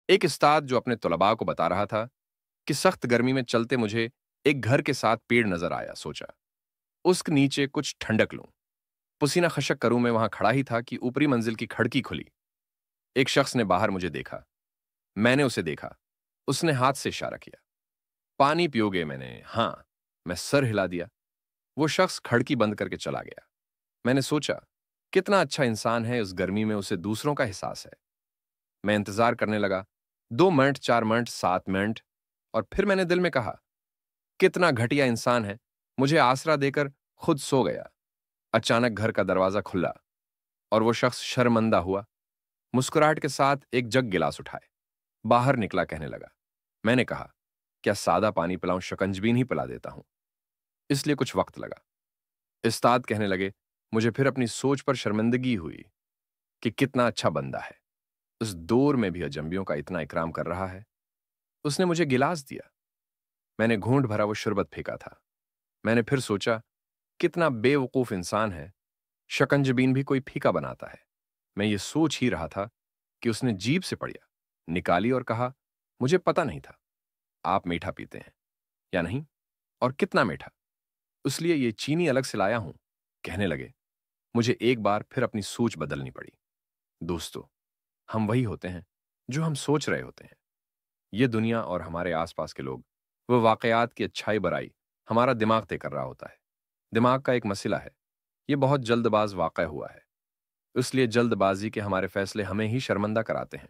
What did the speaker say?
एक उस्ताद जो अपने तलबा को बता रहा था कि सख्त गर्मी में चलते मुझे एक घर के साथ पेड़ नजर आया। सोचा उसके नीचे कुछ ठंडक लूं। पसीना खशक करूं मैं वहां खड़ा ही था कि ऊपरी मंजिल की खिड़की खुली। एक शख्स ने बाहर मुझे देखा। मैंने उसे देखा। उसने हाथ से इशारा किया। पानी पियोगे? मैंने हाँ। मैं सर हिला दिया। वो शख्स खिड़की बंद करके चला गया। मैंने सोचा कितना अच्छा इंसान है, उस गर्मी में उसे दूसरों का एहसास है। मैं इंतजार करने लगा। 2 मिनट, 4 मिनट, 7 मिनट, और फिर मैंने दिल में कहा कितना घटिया इंसान है, मुझे आसरा देकर खुद सो गया। अचानक घर का दरवाजा खुला और वो शख्स शर्मिंदा हुआ, मुस्कुराहट के साथ एक जग गिलास उठाए बाहर निकला, कहने लगा। मैंने कहा क्या सादा पानी पिलाऊं? शकंजबीन ही पिला देता हूं। इसलिए कुछ वक्त लगा। उस्ताद कहने लगे। मुझे फिर अपनी सोच पर शर्मिंदगी हुई कि कितना अच्छा बंदा है, उस दौर में भी अजंबियों का इतना इकराम कर रहा है। उसने मुझे गिलास दिया। मैंने घूंट भरा वो शरबत फेंका था। मैंने फिर सोचा कितना बेवकूफ इंसान है, शकंजबीन भी कोई फीका बनाता है। मैं ये सोच ही रहा था कि उसने जीभ से पड़िया निकाली और कहा, मुझे पता नहीं था आप मीठा पीते हैं या नहीं, और कितना मीठा, इसलिए ये चीनी अलग से लाया हूं। कहने लगे। मुझे एक बार फिर अपनी सोच बदलनी पड़ी। दोस्तों, हम वही होते हैं जो हम सोच रहे होते हैं। ये दुनिया और हमारे आसपास के लोग, वो वाकयात की अच्छाई बुराई हमारा दिमाग तय कर रहा होता है। दिमाग का एक मसला है, ये बहुत जल्दबाज वाक़या हुआ है, इसलिए जल्दबाजी के हमारे फैसले हमें ही शर्मिंदा कराते हैं।